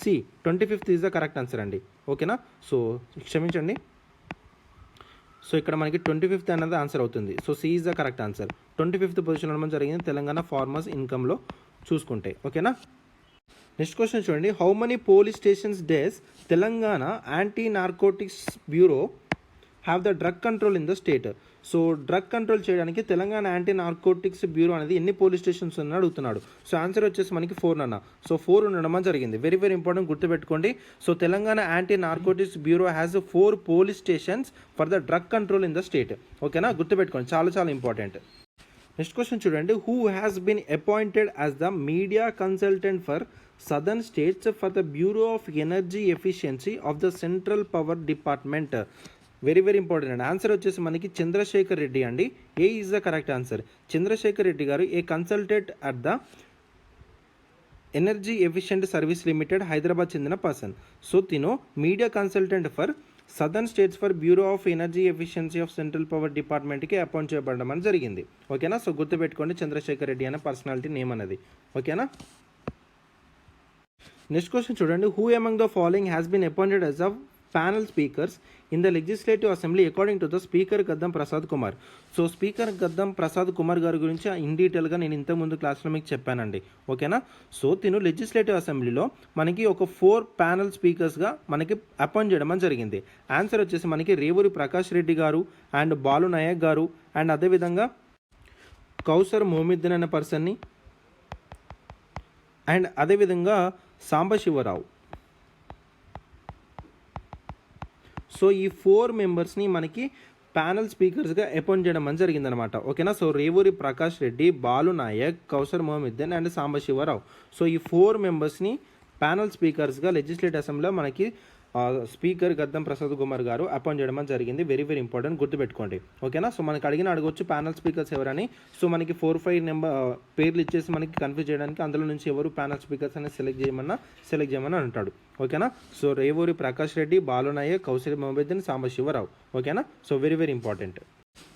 C 25th is the correct answer అండి, ఓకేనా. సో క్షమించండి. సో ఇక్కడ మనకి 25th అనేది ఆన్సర్ అవుతుంది. So C is the correct answer. 25th position ఉండడం జరిగింది తెలంగాణ ఫార్మర్స్ ఇన్కమ్లో చూసుకుంటే, ఓకేనా. నెక్స్ట్ క్వశ్చన్ చూడండి. How many police stations days Telangana anti narcotics bureau have the drug control in the state? So drug control చేయడానికి Telangana anti narcotics bureau అనేది ఎన్ని police stations అని అడుగుతున్నాడు. సో ఆన్సర్ వచ్చేసి మనకి 4 అన్న. సో 4 ఉండడం జరిగింది. వెరీ వెరీ ఇంపార్టెంట్, గుర్తుపెట్టుకోండి. So Telangana anti narcotics bureau has 4 police stations for the drug control in the state, ఓకేనా. గుర్తుపెట్టుకోండి, చాలా చాలా ఇంపార్టెంట్. నెక్స్ట్ క్వశ్చన్ చూడండి. Who has been appointed as the media consultant for southern states for the bureau of energy efficiency of the central power department? Very very important అండి. Answer వచ్చేసి మనకి చంద్రశేఖర్ రెడ్డి అండి. A is the correct answer. Chandrasekhar Reddy గారు ఏ consultant at the energy efficient service limited Hyderabad చెందిన person. So తిను media consultant for southern states for bureau of energy efficiency of central power డిపార్ట్మెంట్కి appoint చేయబడడం అని జరిగింది. ఓకేనా. సో గుర్తుపెట్టుకోండి చంద్రశేఖర్ రెడ్డి అనే పర్సనాలిటీ నేమ్ అనేది. ఓకేనా. నెక్స్ట్ క్వశ్చన్ చూడండి. Who among the following has been appointed as a panel speakers in the legislative assembly according to the speaker Gaddam Prasad Kumar. So speaker Gaddam Prasad Kumar గారి గురించి ఇన్ డీటెయిల్గా నేను ఇంతకుముందు క్లాస్లో మీకు చెప్పానండి. ఓకేనా. సో తిను లెజిస్లేటివ్ అసెంబ్లీలో మనకి ఒక 4 ప్యానల్ స్పీకర్స్గా మనకి అపాయింట్ చేయడం అని జరిగింది. ఆన్సర్ వచ్చేసి మనకి రేవూరి ప్రకాష్ రెడ్డి గారు అండ్ బాలు నాయక్ గారు అండ్ అదేవిధంగా కౌసర్ మొహమ్మద్దీన్ అనే పర్సన్ని అండ్ అదేవిధంగా సాంబశివరావు. సో ఈ 4 మెంబర్స్ని మనకి ప్యానల్ స్పీకర్స్గా అపాయింట్ చేయడం అని జరిగిందనమాట. ఓకేనా. So Revuri Prakash Reddy, Balu Naik, Kausar Mohammaddin and Sambasiva Rao. So ఈ 4 మెంబర్స్ని ప్యానల్ స్పీకర్స్గా లెజిస్లేటివ్ అసెంబ్లీలో మనకి స్పీకర్ గద్దం ప్రసాద్ కుమార్ గారు అపాయింట్ చేయడం అని జరిగింది. వెరీ వెరీ ఇంపార్టెంట్, గుర్తుపెట్టుకోండి. ఓకేనా. సో మనకి అడగవచ్చు ప్యానల్ స్పీకర్స్ ఎవరని. సో మనకి 4-5 పేర్లు ఇచ్చేసి మనకి కన్ఫ్యూజ్ చేయడానికి అందులో నుంచి ఎవరు ప్యానల్ స్పీకర్స్ అనేది సెలెక్ట్ చేయమని అంటాడు. ఓకేనా. సో రేవూరి ప్రకాష్ రెడ్డి, బాలు నాయక్, కౌశల్ మొహమ్మద్దీన్, సాంబశివరావు. ఓకేనా. So very very important.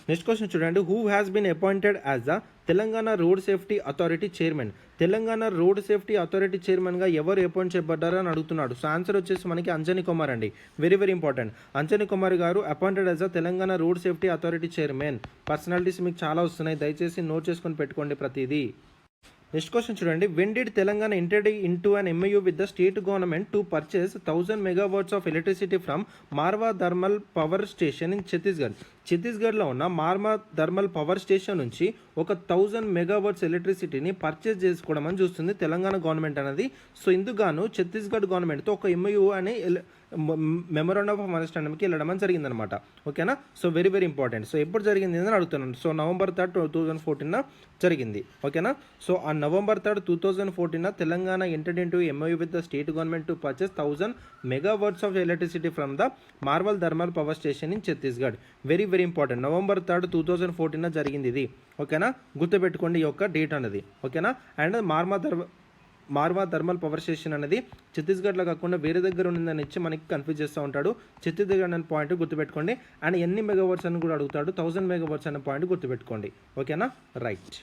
Next question చూడండి. Who has been appointed as the Telangana road safety authority chairman. Telangana road safety authority చైర్మన్గా ఎవరు అపాయింట్ చేయబడ్డారు అని అడుగుతున్నాడు. సో ఆన్సర్ వచ్చేసి మనకి అంజనీ కుమార్ అండి. Very very important. Anjani Kumar garu appointed as the Telangana road safety authority chairman. Personalities మీకు చాలా వస్తున్నాయి, దయచేసి నోట్ చేసుకొని పెట్టుకోండి ప్రతిదీ. నెక్స్ట్ క్వశ్చన్ చూడండి. When did Telangana entered into an MOU with the state government to purchase 1000 megawatts of electricity from Marwa thermal power station in Chhattisgarh. ఛత్తీస్గఢ్లో ఉన్న మార్వా థర్మల్ పవర్ స్టేషన్ నుంచి ఒక 1000 megawatts ఎలక్ట్రిసిటీని పర్చేస్ చేసుకోవడం అని చూస్తుంది తెలంగాణ గవర్నమెంట్ అనేది. సో ఇందుకు ఛత్తీస్గఢ్ గవర్నమెంట్తో ఒక MOU అనే మెమోరాండం ఆఫ్ అండర్స్టాండింగ్కి వెళ్ళడం అని జరిగిందనమాట. ఓకేనా. So very very important. So ఎప్పుడు జరిగింది అని అడుగుతున్నాను. సో November 3, 2014 జరిగింది. ఓకేనా. సో ఆ November 3, 2014 Telangana entered into MOU with the state government to purchase 1000 megawatts of electricity from the marvel thermal power station in Chhattisgarh. Very very important. November 3, 2014 జరిగింది ఇది. ఓకేనా. గుర్తుపెట్టుకోండి ఈ యొక్క డేట్ అనేది. ఓకేనా. And Marwa thermal power station అనేది ఛత్తీస్గఢ్లో కాకుండా వేరే దగ్గర ఉన్నదని ఇచ్చి మనకి కన్ఫ్యూజ్ చేస్తూ ఉంటాడు. ఛత్తీస్గఢ్ అనే పాయింట్ గుర్తుపెట్టుకోండి. అండ్ ఎన్ని మెగావాట్స్ అని కూడా అడుగుతాడు. 1000 megawatts అనే పాయింట్ గుర్తుపెట్టుకోండి. ఓకేనా. రైట్.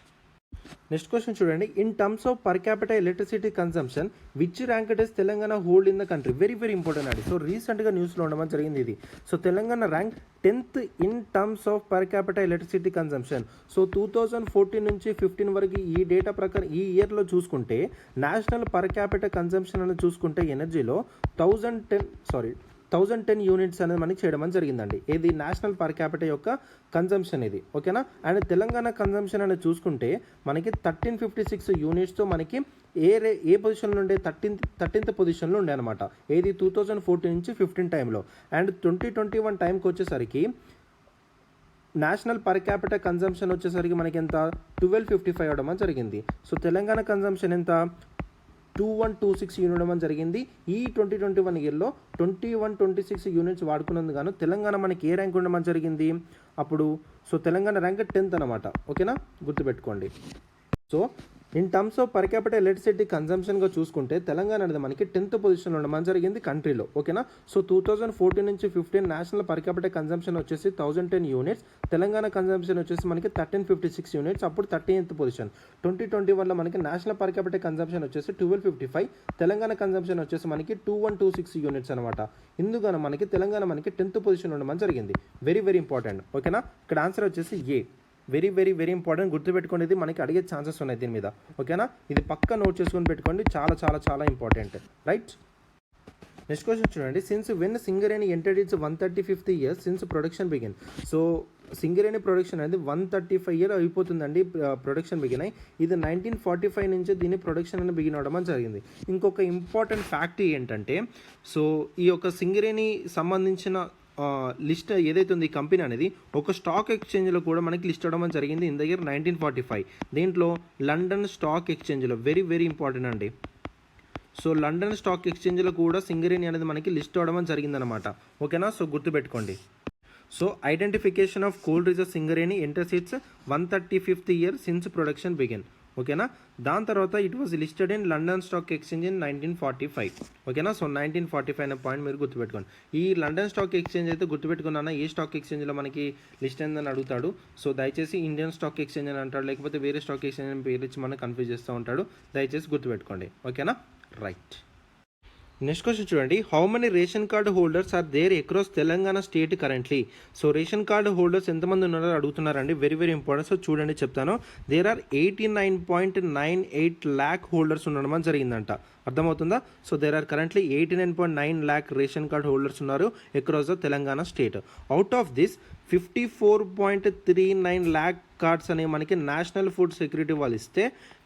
నెక్స్ట్ క్వశ్చన్ చూడండి. In terms of per capital electricity consumption which rank is Telangana hold in the country. Very very important అండి. సో రీసెంట్గా న్యూస్లో ఉండడం జరిగింది ఇది. So Telangana rank 10th in terms of per capital electricity consumption. So 2014 నుంచి 15 వరకు ఈ డేటా ప్రకారం ఈ ఇయర్లో చూసుకుంటే నేషనల్ పర్ క్యాపిటల్ కన్సంప్షన్ అని చూసుకుంటే ఎనర్జీలో 1010 యూనిట్స్ అనేది మనకి చేయడం అని జరిగిందండి. ఇది నేషనల్ పర్ క్యాపిటల్ యొక్క కన్జంప్షన్ ఇది. ఓకేనా. అండ్ తెలంగాణ కన్జంప్షన్ అనేది చూసుకుంటే మనకి 1356 యూనిట్స్తో మనకి ఏ పొజిషన్లో ఉండే 13th పొజిషన్లో ఉండే అనమాట. ఏది 2014 నుంచి 15 టైంలో. అండ్ 2021 టైంకి వచ్చేసరికి నేషనల్ పర్ క్యాపిటల్ కన్జంప్షన్ వచ్చేసరికి మనకి ఎంత 1255 అవడం జరిగింది. సో తెలంగాణ కన్జంప్షన్ ఎంత 2126 యూనిట్ ఇవ్వడం జరిగింది. ఈ 2021 ఇయర్లో 2126 యూనిట్స్ వాడుకున్నందుకు గాను తెలంగాణ మనకి ఏ ర్యాంక్ ఉండడం జరిగింది అప్పుడు. సో తెలంగాణ ర్యాంక్ 10th అనమాట. ఓకేనా. గుర్తుపెట్టుకోండి. So in terms of per capital electricity కన్జంప్షన్గా చూసుకుంటే తెలంగాణ అనేది మనకి 10th పొజిషన్లో ఉండడం జరిగింది కంట్రీలో. ఓకేనా. సో 2014 నుంచి 15 నేషనల్ పర్ క్యాపిటల్ కన్జంప్షన్ వచ్చేసి 1010 యూనిట్స్. తెలంగాణ కన్జంప్షన్ వచ్చేసి మనకి 1356 యూనిట్స్. అప్పుడు 13th పొజిషన్. 2021లో మనకి నేషనల్ పర్ క్యాపిటల్ కన్జంప్షన్ వచ్చేసి 1255. తెలంగాణ కన్జంప్షన్ వచ్చేసి మనకి 2126 యూనిట్స్ అనమాట. ఇందుకని మనకి తెలంగాణ మనకి 10th పొజిషన్ ఉండడం జరిగింది. Very very important. ఓకేనా. ఇక్కడ ఆన్సర్ వచ్చేసి A. Very very very important. గుర్తుపెట్టుకోండి. ఇది మనకి అడిగే ఛాన్సెస్ ఉన్నాయి దీని మీద. ఓకేనా. ఇది పక్కా నోట్ చేసుకొని పెట్టుకోండి. చాలా చాలా చాలా ఇంపార్టెంట్. రైట్. నెక్స్ట్ క్వశ్చన్ చూడండి. Since when Singareni entered it's 135th year since production begin. So Singareni production అనేది 135 ఇయర్ అయిపోతుందండి ప్రొడక్షన్ బిగిన్ అయ్యి. ఇది 1945 నుంచి దీని ప్రొడక్షన్ అనేది బిగిన్ అవడం జరిగింది. ఇంకొక ఇంపార్టెంట్ ఫ్యాక్ట్ ఏంటంటే సో ఈ యొక్క సింగరేణి సంబంధించిన లిస్ట్ ఏదైతే ఉంది ఈ కంపెనీ అనేది ఒక స్టాక్ ఎక్స్చేంజ్లో కూడా మనకి లిస్ట్ అవ్వడం జరిగింది ఇన్ ద ఇయర్ 1945. దీంట్లో లండన్ స్టాక్ ఎక్స్చేంజ్లో వెరీ వెరీ ఇంపార్టెంట్ అండి. సో లండన్ స్టాక్ ఎక్స్చేంజ్లో కూడా సింగరేణి అనేది మనకి లిస్ట్ అవ్వడం జరిగిందనమాట. ఓకేనా. సో గుర్తుపెట్టుకోండి. So identification of coal reserve Singareni enters it's 135th year since production begin. ఓకేనా. దాని తర్వాత it was listed in London stock exchange in 1945. ఓకేనా. సో 1945 అనే పాయింట్ మీరు గుర్తుపెట్టుకోండి. ఈ లండన్ స్టాక్ ఎక్స్చేంజ్ అయితే గుర్తుపెట్టుకున్నానా, ఏ స్టాక్ ఎక్స్చేంజ్లో మనకి లిస్ట్ అయిందని అడుగుతాడు. సో దయచేసి ఇండియన్ స్టాక్ ఎక్స్చేంజ్ అని అంటాడు, లేకపోతే వేరే స్టాక్ ఎక్స్చేంజ్ అని పేరు ఇచ్చి మనకు కన్ఫ్యూజ్ చేస్తూ ఉంటాడు. దయచేసి గుర్తుపెట్టుకోండి. ఓకేనా. రైట్. నెక్స్ట్ క్వశ్చన్ చూడండి, how many ration card holders are there across Telangana state currently. So ration card holders ఎంతమంది ఉన్నారో అడుగుతున్నారండి. Very very important. సో చూడండి చెప్తాను. దేర్ ఆర్ 89.98 lakh హోల్డర్స్ ఉండడం జరిగిందంట. అర్థమవుతుందా. So there are currently 89.9 lakh ration card holders ఉన్నారు across the Telangana state. Out of this 54.39 lakh cards అనేవి మనకి నేషనల్ ఫుడ్ సెక్యూరిటీ వాళ్ళు ఇస్తే,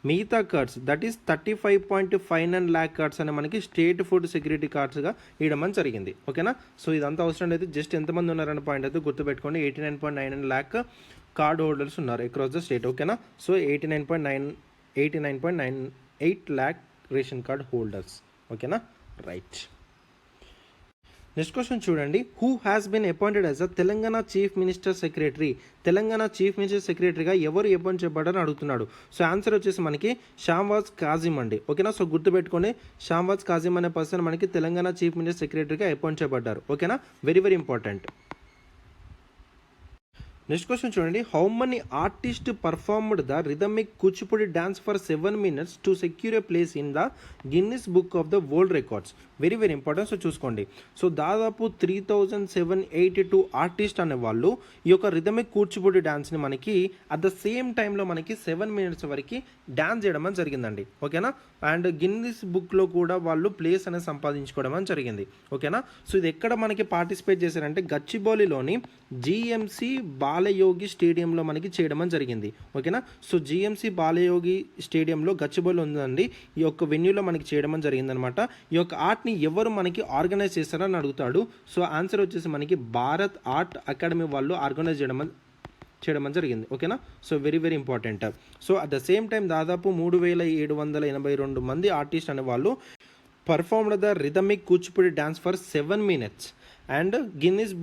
మిగతా cards that is 35.59 lakh cards అనే మనకి స్టేట్ ఫుడ్ సెక్యూరిటీ కార్డ్స్గా ఇవ్వడం జరిగింది. ఓకేనా. సో ఇదంతా అవసరం లేదు, జస్ట్ ఎంతమంది ఉన్నారనే పాయింట్ అయితే గుర్తుపెట్టుకోండి. 89.9 lakh కార్డ్ హోల్డర్స్ ఉన్నారు అక్రాస్ ద స్టేట్. ఓకేనా. So 89.98 lakh ration card holders. ఓకేనా. రైట్. నెక్స్ట్ క్వశ్చన్ చూడండి, who has been appointed as a Telangana chief minister secretary. Telangana chief minister సెక్రటరీగా ఎవరు అపాయింట్ చేయబడ్డారని అడుగుతున్నాడు. సో ఆన్సర్ వచ్చేసి మనకి షాంవాజ్ కాజిం అండి. ఓకేనా. సో గుర్తుపెట్టుకోండి, షాంవాజ్ కాజిం అనే పర్సన్ మనకి తెలంగాణ చీఫ్ మినిస్టర్ సెక్రటరీగా అపాయింట్ చేయబడ్డారు. ఓకేనా. Very very important. Next question చూడండి, how many artist performed the rhythmic Kuchipudi dance for 7 minutes to secure a place in the Guinness book of the world records. Very very important. So చూసుకోండి. So దాదాపు 3782 artist అనేవాళ్ళు ఈ యొక్క rhythmic Kuchipudi డాన్స్ని మనకి at the same టైంలో మనకి 7 minutes వరకు dance చేయడం అని జరిగిందండి. ఓకేనా. అండ్ గిన్నిస్ బుక్లో కూడా వాళ్ళు ప్లేస్ అనేది సంపాదించుకోవడం అని జరిగింది. ఓకేనా. సో ఇది ఎక్కడ మనకి పార్టిసిపేట్ చేశారంటే గచ్చిబౌలిలోని జిఎంసి బాలయోగి స్టేడియంలో మనకి చేయడం అని జరిగింది. ఓకేనా. సో జిఎంసి బాలయోగి స్టేడియంలో గచ్చిబౌలి ఉందండి. ఈ యొక్క వెన్యూలో మనకి చేయడం అని జరిగిందనమాట. ఈ యొక్క ఆర్ట్ని ఎవరు మనకి ఆర్గనైజ్ చేస్తారని అడుగుతాడు. సో ఆన్సర్ వచ్చేసి మనకి భారత్ ఆర్ట్ అకాడమీ వాళ్ళు ఆర్గనైజ్ చేయడం జరిగింది. ఓకేనా. So very very important. So at the same time దాదాపు 3782 మంది ఆర్టిస్ట్ అనే వాళ్ళు performed the rhythmic Kuchipudi dance for 7 minutes and Guinness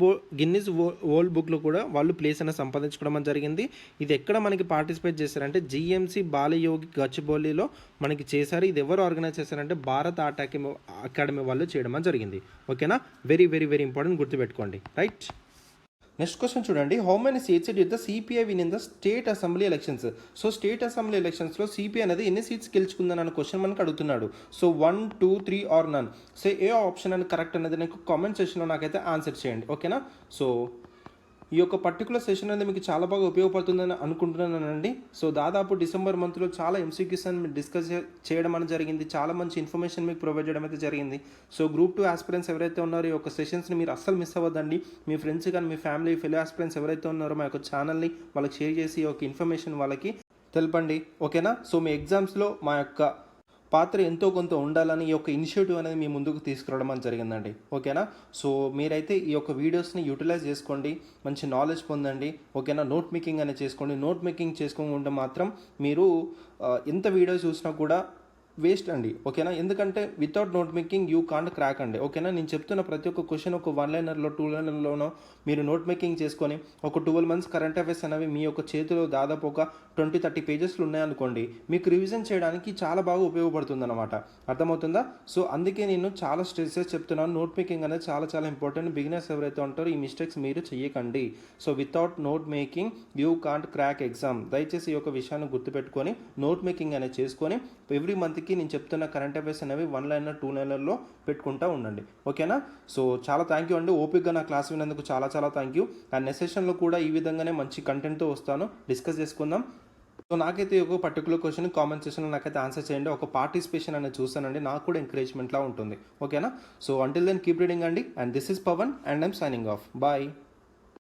world బుక్లో కూడా వాళ్ళు ప్లేస్ అనేది సంపాదించుకోవడం జరిగింది. ఇది ఎక్కడ మనకి పార్టిసిపేట్ చేశారంటే జిఎంసి బాలయోగి గచ్చిబౌలిలో మనకి చేశారు. ఇది ఎవరు ఆర్గనైజ్ చేశారంటే భారత్ ఆర్ట్ అకాడమీ వాళ్ళు చేయడం జరిగింది. ఓకేనా. వెరీ వెరీ వెరీ ఇంపార్టెంట్, గుర్తుపెట్టుకోండి. రైట్. నెక్స్ట్ క్వశ్చన్ చూడండి, how many seats did the CPI win in the state assembly elections. So state assembly ఎలక్షన్స్లో సిపిఐ అనేది ఎన్ని సీట్స్ గెలుచుకుందని అన్న క్వశ్చన్ మనకు అడుగుతున్నాడు. So 1, 2, 3 are none. So A option అని కరెక్ట్ అనేది నాకు కామెంట్ సెక్షన్లో నాకైతే ఆన్సర్ చేయండి. ఓకేనా. సో ఈ యొక్క పర్టికులర్ సెషన్ అనేది మీకు చాలా బాగా ఉపయోగపడుతుందని అనుకుంటున్నానండి. సో దాదాపు డిసెంబర్ మంత్లో చాలా ఎంసీక్యూస్ అని డిస్కస్ చేయడం అనేది జరిగింది. చాలా మంచి ఇన్ఫర్మేషన్ మీకు ప్రొవైడ్ చేయడం అయితే జరిగింది. సో గ్రూప్ 2 ఆస్పిరెంట్స్ ఎవరైతే ఉన్నారో ఈ యొక్క సెషన్స్ని మీరు అస్సలు మిస్ అవ్వద్దండి. మీ ఫ్రెండ్స్ కానీ మీ ఫ్యామిలీ ఫెలో ఆస్పిరెంట్స్ ఎవరైతే ఉన్నారో మా యొక్క ఛానల్ని వాళ్ళకి షేర్ చేసి ఈ యొక్క ఇన్ఫర్మేషన్ వాళ్ళకి తెలపండి. ఓకేనా. సో మీ ఎగ్జామ్స్లో మా యొక్క పాత్ర ఎంతో కొంత ఉండాలని ఈ యొక్క ఇనిషియేటివ్ అనేది మీ ముందుకు తీసుకురావడం అని జరిగిందండి. ఓకేనా. సో మీరైతే ఈ యొక్క వీడియోస్ని యూటిలైజ్ చేసుకోండి, మంచి నాలెడ్జ్ పొందండి. ఓకేనా. నోట్ మేకింగ్ అనేది చేసుకోండి. నోట్ మేకింగ్ చేసుకోకుండా మాత్రం మీరు ఎంత వీడియోస్ చూసినా కూడా వేస్ట్ అండి. ఓకేనా. ఎందుకంటే without note making you can't crack అండి. ఓకేనా. నేను చెప్తున్న ప్రతి ఒక్క క్వశ్చన్ ఒక 1 linerలో 2 linerలోనో మీరు నోట్ మేకింగ్ చేసుకొని ఒక 12 months కరెంట్ అఫైర్స్ అనేవి మీ యొక్క చేతిలో దాదాపు ఒక 20-30 పేజెస్లు ఉన్నాయనుకోండి, మీకు రివిజన్ చేయడానికి చాలా బాగా ఉపయోగపడుతుంది అనమాట. అర్థమవుతుందా. సో అందుకే నేను చాలా స్ట్రెస్సెస్ చెప్తున్నాను. నోట్ మేకింగ్ అనేది చాలా చాలా ఇంపార్టెంట్. బిగినర్స్ ఎవరైతే ఉంటారో ఈ మిస్టేక్స్ మీరు చేయకండి. So without note making you can't crack exam. దయచేసి ఈ యొక్క విషయాన్ని గుర్తుపెట్టుకొని నోట్ మేకింగ్ అనేది చేసుకొని ఎవ్రీ మంత్కి నేను చెప్తున్న కరెంట్ అఫైర్స్ అనేవి 1 liner 2 linerలో పెట్టుకుంటూ ఉండండి. ఓకేనా. సో చాలా థ్యాంక్ యూ అండి. ఓపిక్గా నా క్లాస్ విన్నందుకు చాలా చాలా థ్యాంక్ యూ. అండ్ నెక్స్ట్ సెషన్లో కూడా ఈ విధంగానే మంచి కంటెంట్తో వస్తాను, డిస్కస్ చేసుకుందాం. సో నాకైతే ఒక పర్టికులర్ క్వశ్చన్ కామెంట్ సెక్షన్లో నాకైతే ఆన్సర్ చేయండి. ఒక పార్టిసిపేషన్ అనేది చూసానండి, నాకు కూడా ఎంకరేజ్మెంట్లా ఉంటుంది. ఓకేనా. So until then keep reading అండి. And this is Pavan and I'm signing off. Bye.